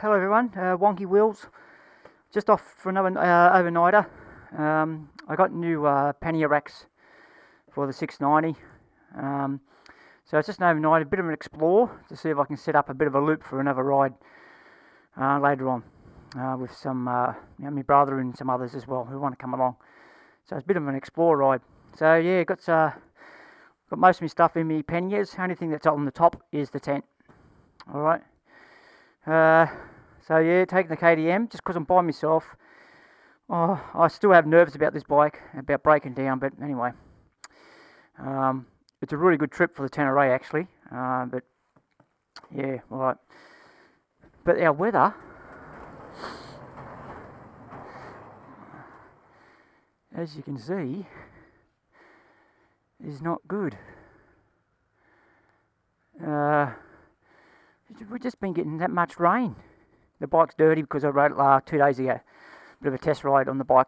hello everyone, Wonky Wheels, just off for another overnighter. I got new pannier racks for the 690, so it's just an overnight, a bit of an explore to see if I can set up a bit of a loop for another ride later on with some, my brother and some others as well who want to come along. So it's a bit of an explore ride. So yeah, got most of my stuff in my panniers. Only thing that's on the top is the tent. All right. So yeah, taking the KTM just because I'm by myself. Oh, I still have nerves about this bike, about breaking down, but anyway, it's a really good trip for the Tenere actually. But yeah, right. But our weather, as you can see, is not good. We've just been getting that much rain. The bike's dirty because I rode it 2 days ago. Bit of a test ride on the bike,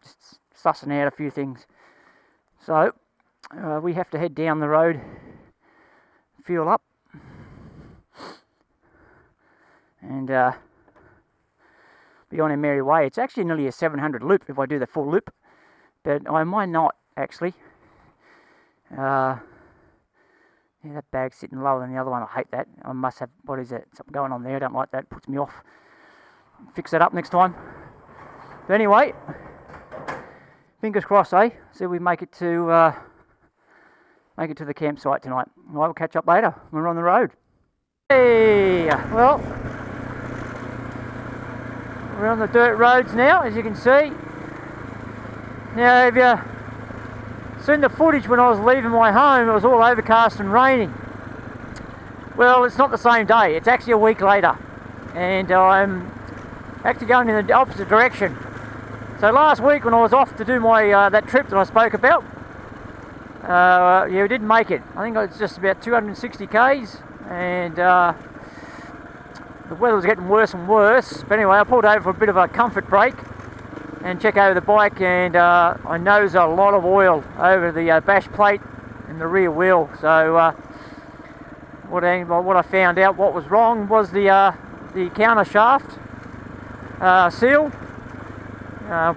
just sussing out a few things. So we have to head down the road, fuel up, and be on our merry way. It's actually nearly a 700 loop if I do the full loop, but I might not actually. Yeah, that bag's sitting lower than the other one. I hate that. I must have, what is it? Something going on there. I don't like that. It puts me off. Fix that up next time. But anyway, fingers crossed, eh? See if we make it to the campsite tonight. Well, we'll catch up later when we're on the road. Hey, well, we're on the dirt roads now, as you can see. Now, if you seen the footage when I was leaving my home, it was all overcast and raining. Well, it's not the same day, it's actually a week later, and I'm actually going in the opposite direction. So last week when I was off to do my that trip that I spoke about, yeah, we didn't make it. I think it's just about 260 k's, and the weather was getting worse and worse. But anyway, I pulled over for a bit of a comfort break and check over the bike, and I noticed a lot of oil over the bash plate and the rear wheel. So what I found out what was wrong was the counter shaft seal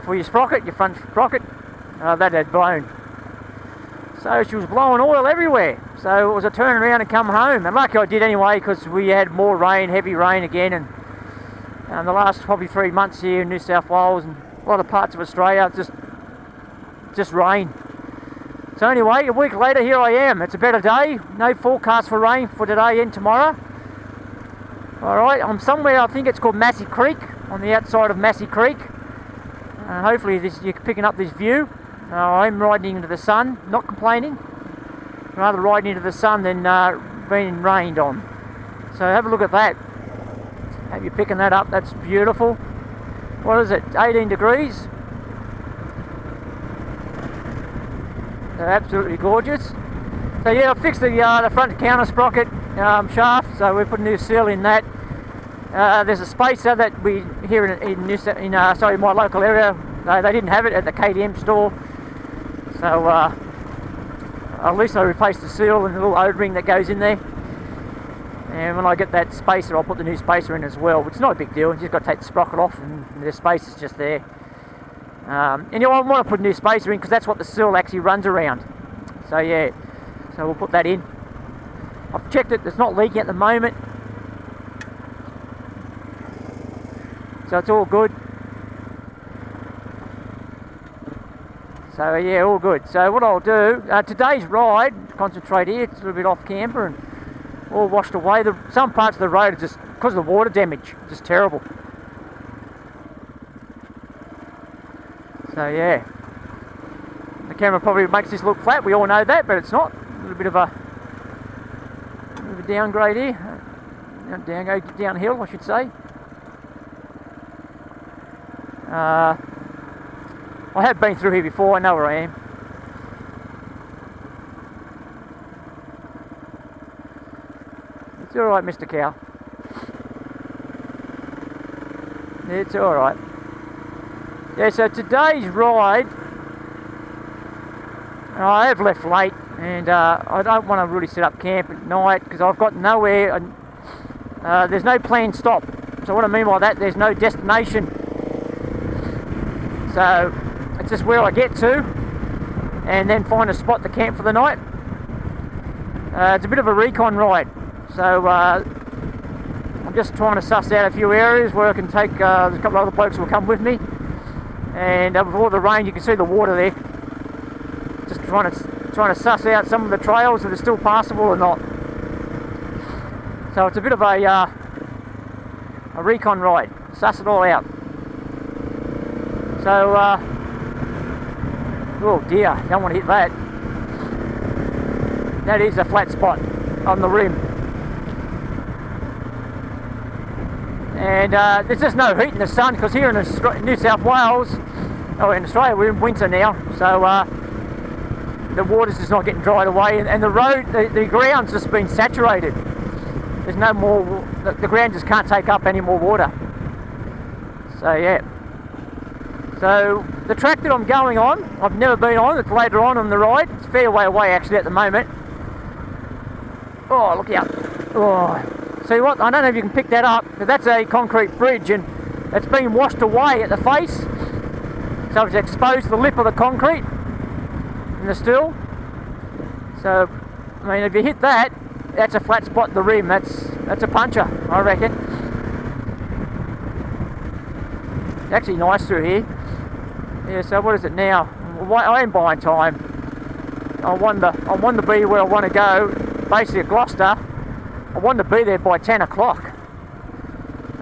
for your sprocket, your front sprocket, that had blown. So she was blowing oil everywhere. So it was a turn around and come home, and lucky I did anyway, because we had more rain, heavy rain again, and the last probably 3 months here in New South Wales and a lot of parts of Australia, just rain. So anyway, a week later, here I am. It's a better day. No forecast for rain for today and tomorrow. Alright, I'm somewhere, I think it's called Massey Creek, on the outside of Massey Creek. Hopefully you're picking up this view. I'm riding into the sun, not complaining. Rather riding into the sun than being rained on. So have a look at that. Hope you're picking that up. That's beautiful. What is it? 18 degrees. They're absolutely gorgeous. So yeah, I fixed the front counter sprocket shaft. So we put a new seal in that. There's a spacer that we here in my local area. They didn't have it at the KTM store. So at least I replaced the seal and the little O-ring that goes in there. And when I get that spacer, I'll put the new spacer in as well, which is not a big deal. You just got to take the sprocket off and the spacer's just there. And you know, I want to put a new spacer in because that's what the seal actually runs around. So yeah, so we'll put that in. I've checked it, it's not leaking at the moment. So it's all good. So yeah, all good. So what I'll do, today's ride, concentrate here, it's a little bit off camber and all washed away. Some parts of the road are just, because of the water damage, just terrible. So yeah, the camera probably makes this look flat, we all know that, but it's not. A little bit of a downgrade here, downhill I should say. I have been through here before, I know where I am. It's alright, Mr. Cow. It's alright. Yeah, so today's ride, I have left late, and I don't want to really set up camp at night because I've got nowhere, there's no planned stop. So what I mean by that, there's no destination. So it's just where I get to and then find a spot to camp for the night. It's a bit of a recon ride, so I'm just trying to suss out a few areas where I can take, there's a couple of other blokes who will come with me, and with all the rain you can see the water there. Just trying to suss out some of the trails that are still passable or not. So it's a bit of a recon ride, suss it all out. So, oh dear, don't want to hit that. That is a flat spot on the rim. And there's just no heat in the sun, because here in New South Wales, oh, in Australia, we're in winter now, so the water's just not getting dried away, and the road, the ground's just been saturated. There's no more, the ground just can't take up any more water. So yeah. So the track that I'm going on, I've never been on, it's later on the ride. It's a fair way away actually at the moment. Oh, look out. Oh, see what, I don't know if you can pick that up, but that's a concrete bridge and it's been washed away at the face. So it's exposed the lip of the concrete in the steel. So, I mean, if you hit that, that's a flat spot in the rim. That's a puncher, I reckon. It's actually nice through here. Yeah, so what is it now? I am buying time. I want to be where I want to go, basically at Gloucester. I want to be there by 10 o'clock.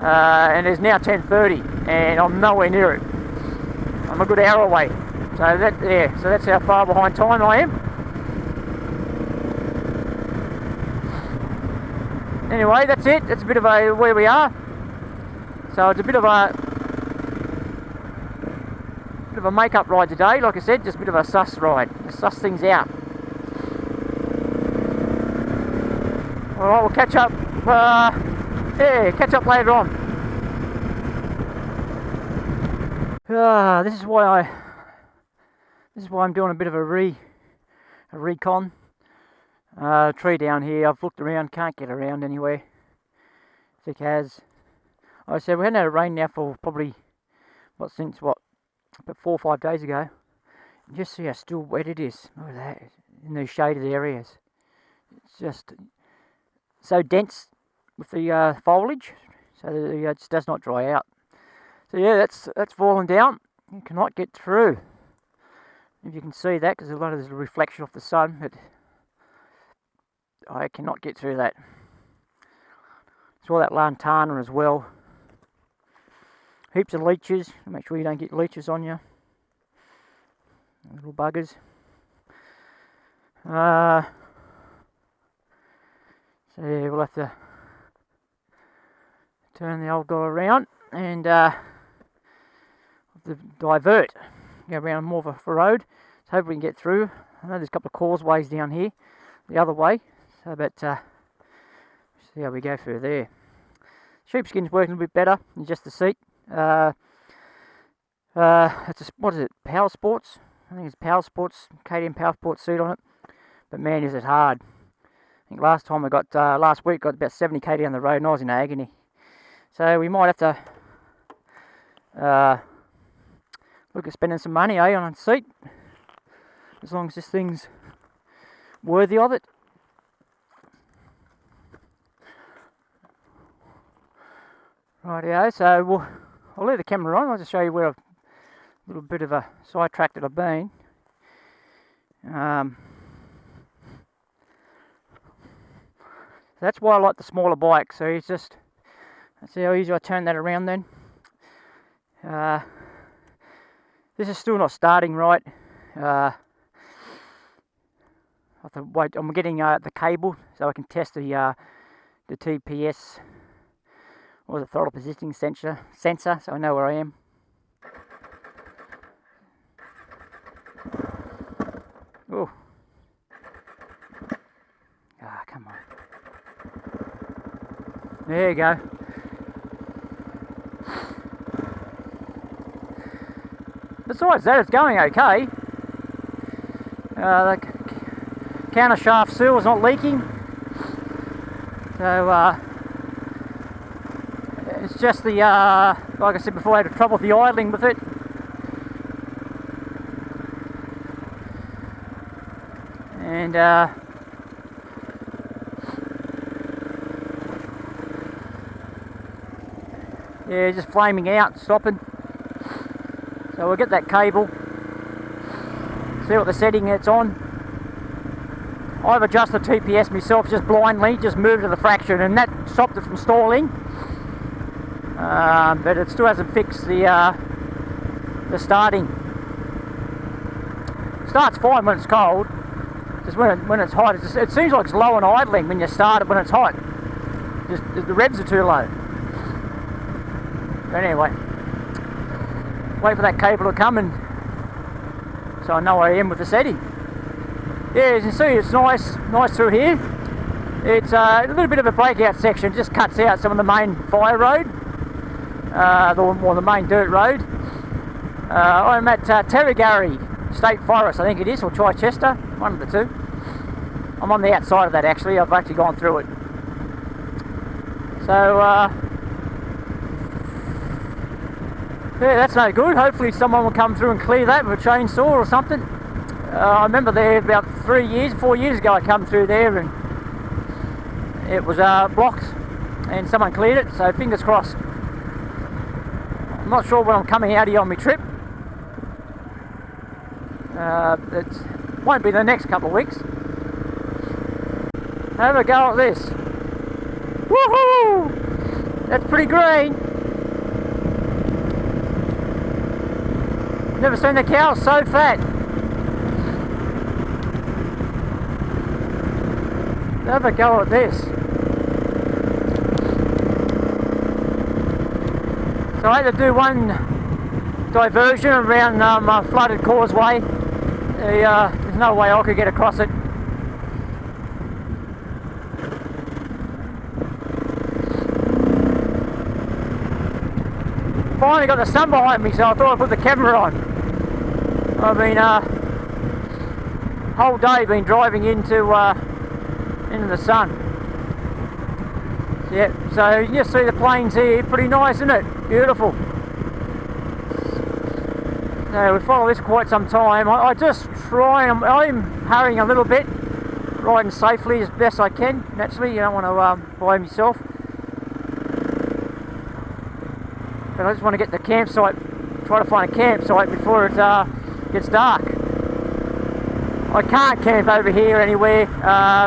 And it's now 10:30 and I'm nowhere near it. I'm a good hour away. So that's how far behind time I am. Anyway, that's it. That's a bit of where we are. So it's a bit of a make-up ride today. Like I said, just a bit of a suss ride. Just suss things out. Alright, we'll catch up. Catch up later on. This is why I'm doing a bit of a recon. Tree down here. I've looked around, can't get around anywhere. Thick as. Like I said, we hadn't had a rain now for probably since about 4 or 5 days ago. You just see how still wet it is. Look at that, in these shaded areas. It's just so dense with the foliage, so that it just does not dry out. So yeah, that's fallen down. You cannot get through. If you can see that, because a lot of there's a reflection off the sun, but I cannot get through that. It's all that lantana as well. Heaps of leeches. Make sure you don't get leeches on you. Little buggers. So yeah, we'll have to turn the old guy around and divert. Go around more of a road. So hopefully we can get through. I know there's a couple of causeways down here the other way. So but see how we go through there. Sheepskin's working a bit better than just the seat. It's what is it? Power Sports? I think it's Power Sports, KTM Power Sports seat on it. But man, is it hard. I think last week got about 70 kT on the road and I was in agony. So we might have to look at spending some money on a seat. As long as this thing's worthy of it. Rightio, so I'll leave the camera on. I'll just show you where a little bit of a sidetrack that I've been. That's why I like the smaller bike. So it's just, let's see how easy I turn that around then. This is still not starting right. I have to wait. I'm getting the cable so I can test the TPS or the throttle positioning sensor, so I know where I am. Oh, come on. There you go. Besides that, it's going okay. The counter shaft seal is not leaking, so it's just the, like I said before, I had trouble with the idling with it. And yeah, just flaming out, stopping. So we'll get that cable, see what the setting it's on. I've adjusted the TPS myself just blindly, just moved to the fraction, and that stopped it from stalling. But it still hasn't fixed the starting. Starts fine when it's cold. Just when it's hot, it seems like it's low on idling when you start it when it's hot. Just the revs are too low. But anyway, wait for that cable to come, and so I know where I am with the setting. Yeah, as you can see, it's nice through here. It's a little bit of a breakout section, just cuts out some of the main fire road, the main dirt road. I'm at Terrigarry State Forest, I think it is, or Chichester, one of the two. I'm on the outside of that actually, I've actually gone through it. So, yeah, that's no good. Hopefully someone will come through and clear that with a chainsaw or something. I remember there about 4 years ago I come through there and it was blocked and someone cleared it, so fingers crossed. I'm not sure when I'm coming out here on my trip. It won't be the next couple of weeks. Have a go at this. Woohoo! That's pretty green. Never seen a cow so fat. Have a go at this. So I had to do one diversion around a flooded causeway. There's no way I could get across it. Finally got the sun behind me, so I thought I'd put the camera on. I've been whole day been driving into the sun. Yeah, so you can just see the plains here, pretty nice, isn't it? Beautiful. So we follow this quite some time. I just try, I'm hurrying a little bit, riding safely as best I can. Naturally, you don't want to blame yourself. But I just want to get the campsite, try to find a campsite before it gets dark. I can't camp over here anywhere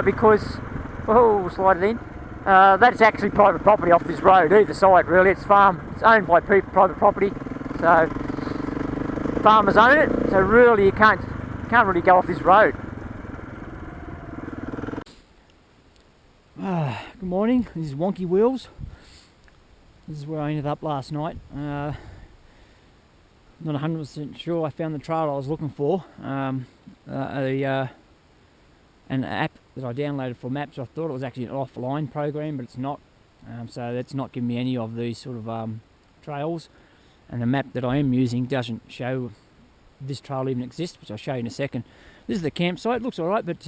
because, oh, slide it in. That's actually private property off this road, either side really. It's farm, it's owned by private property, so farmers own it. So really, you can't really go off this road. Good morning. This is Wonky Wheels. This is where I ended up last night. Not 100% sure I found the trail I was looking for. An app that I downloaded for maps. I thought it was actually an offline program, but it's not. So that's not giving me any of these sort of trails. And the map that I am using doesn't show this trail even exists, which I'll show you in a second. This is the campsite. It looks alright, but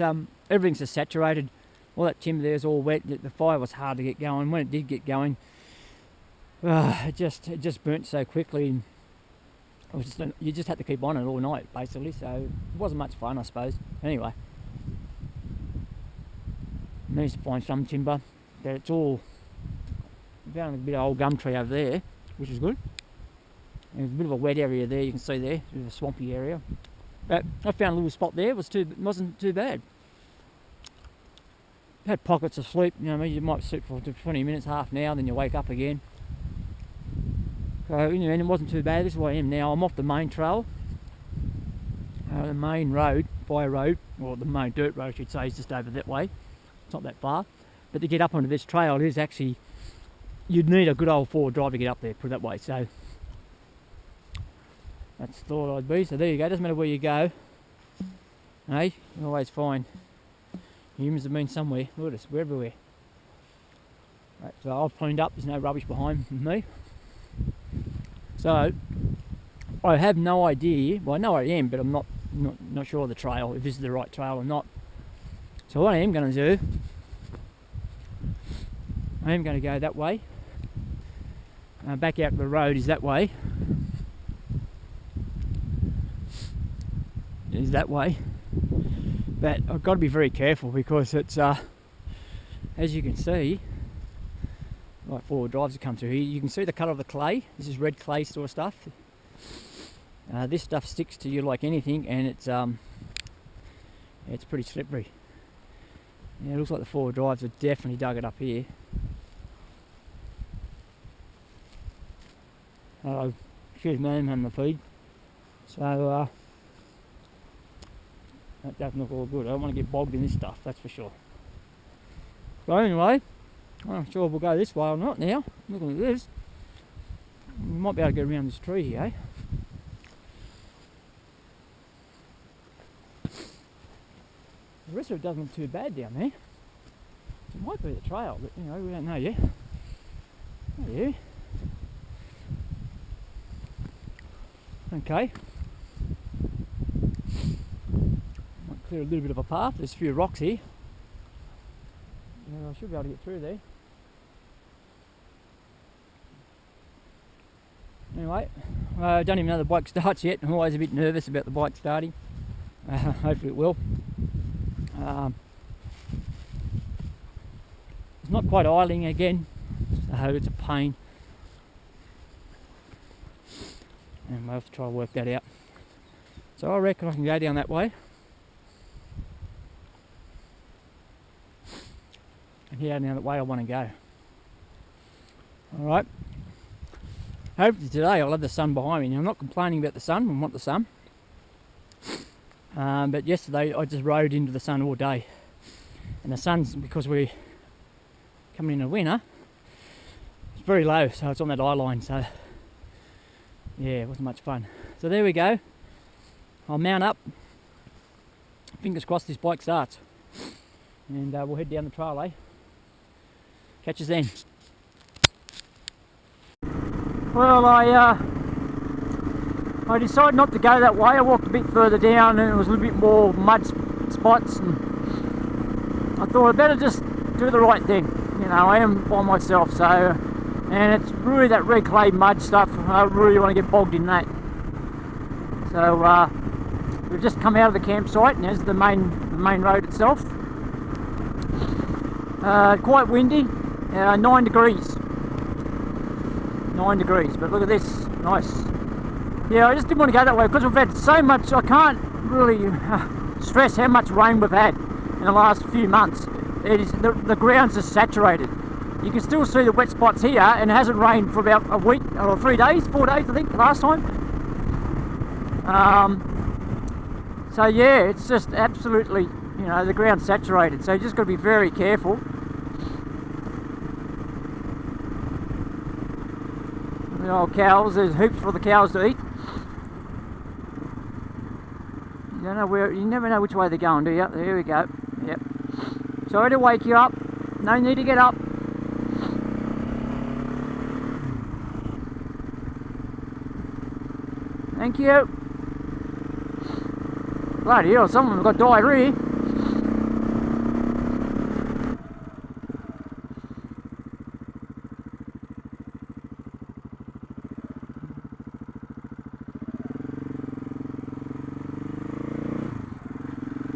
everything's just saturated. All that timber there is all wet. The fire was hard to get going. When it did get going, it just burnt so quickly. You just had to keep on it all night, basically. So it wasn't much fun, I suppose. Anyway, managed to find some timber. But it's all, found a bit of old gum tree over there, which is good. There's a bit of a wet area there. You can see there, a bit of a swampy area. But I found a little spot there. It wasn't too bad. Had pockets of sleep. You know, you might sleep for 20 minutes, half an hour, then you wake up again. So, you know, and it wasn't too bad. This is where I am now. I'm off the main trail. The main road, fire road, or the main dirt road I should say, is just over that way. It's not that far. But to get up onto this trail, it is actually, you'd need a good old four-wheel drive to get up there, put it that way. So, that's the thought I'd be. So there you go. Doesn't matter where you go. Hey, you always find humans have been somewhere. Look at us, we're everywhere. Right, so I've cleaned up, there's no rubbish behind me. So, I have no idea, well I know where I am, but I'm not sure of the trail, if this is the right trail or not. So what I am going to do, I am going to go that way. back out to the road is that way. Is that way. But I've got to be very careful because it's, as you can see, like four-wheel drives that come through here, you can see the colour of the clay. This is red clay sort of stuff. This stuff sticks to you like anything, and it's pretty slippery. Yeah, it looks like the four-wheel drives have definitely dug it up here. Excuse me, I'm having the feed. So that doesn't look all good. I don't want to get bogged in this stuff, that's for sure. So anyway, I'm not sure if we'll go this way or not now. Looking at this, we might be able to get around this tree here, eh? The rest of it doesn't look too bad down there. It might be the trail, but you know, we don't know yet. Oh yeah. Okay. Might clear a little bit of a path. There's a few rocks here. Yeah, I should be able to get through there. Anyway, I don't even know the bike starts yet. I'm always a bit nervous about the bike starting. Hopefully it will. It's not quite idling again, so it's a pain. And we'll have to try to work that out. So I reckon I can go down that way. And here down that way I want to go. Alright. Hopefully today I'll have the sun behind me. Now I'm not complaining about the sun, I want the sun. But yesterday I just rode into the sun all day. And the sun's, because we're coming into winter, it's very low, so it's on that eye line, so yeah, it wasn't much fun. So there we go. I'll mount up. Fingers crossed this bike starts. And we'll head down the trail, eh? Catch us then. Well, I decided not to go that way. I walked a bit further down and it was a little bit more mud spots, and I thought I'd better just do the right thing. You know, I am by myself, so, and it's really that red clay mud stuff. I really want to get bogged in that. So we've just come out of the campsite, and there's the main road itself. Quite windy, 9 degrees. 9 degrees, but look at this, nice. Yeah, I just didn't want to go that way because we've had so much. I can't really stress how much rain we've had in the last few months. It is, the grounds are saturated. You can still see the wet spots here, and it hasn't rained for about a week or 3 days, 4 days I think, last time. So yeah, it's just absolutely, you know, the ground's saturated, so you just got to be very careful. The old cows, there's hoops for the cows to eat. You don't know where, you never know which way they're going, do you? There we go. Yep. Sorry to wake you up. No need to get up. Thank you. Bloody hell, some of them got diarrhea.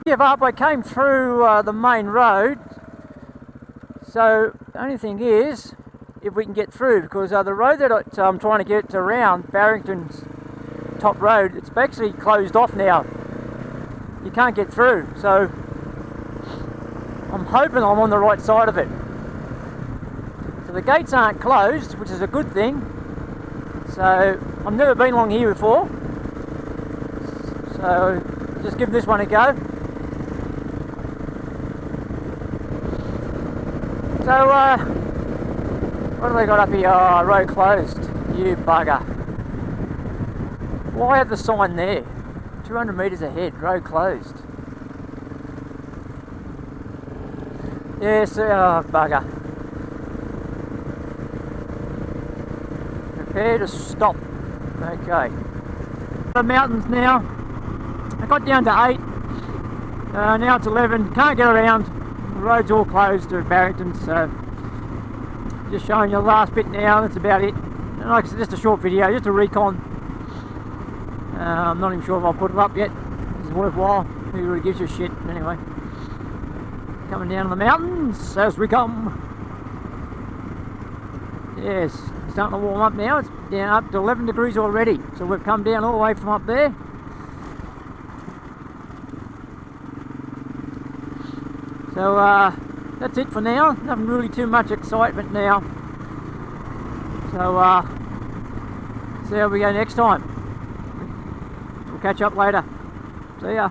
Give up, I came through the main road, so the only thing is if we can get through, because the road that I'm trying to get around, Barrington's top road, it's actually closed off now. You can't get through, so I'm hoping I'm on the right side of it. So the gates aren't closed, which is a good thing. So I've never been along here before, so just give this one a go. So, what have they got up here? Oh, road closed. You bugger. Why have the sign there? 200 metres ahead, road closed. Yes, oh, bugger. Prepare to stop. Okay. The mountains now. I got down to 8. Now it's 11. Can't get around. The road's all closed to Barrington, so just showing you the last bit now. That's about it. And like I said, just a short video, just a recon. I'm not even sure if I'll put it up yet. It's worthwhile. Who really gives you shit? Anyway, coming down the mountains as we come. Yes, it's starting to warm up now. It's down up to 11 degrees already. So we've come down all the way from up there. So that's it for now. Nothing really too much excitement now. So see how we go next time. We'll catch up later. See ya.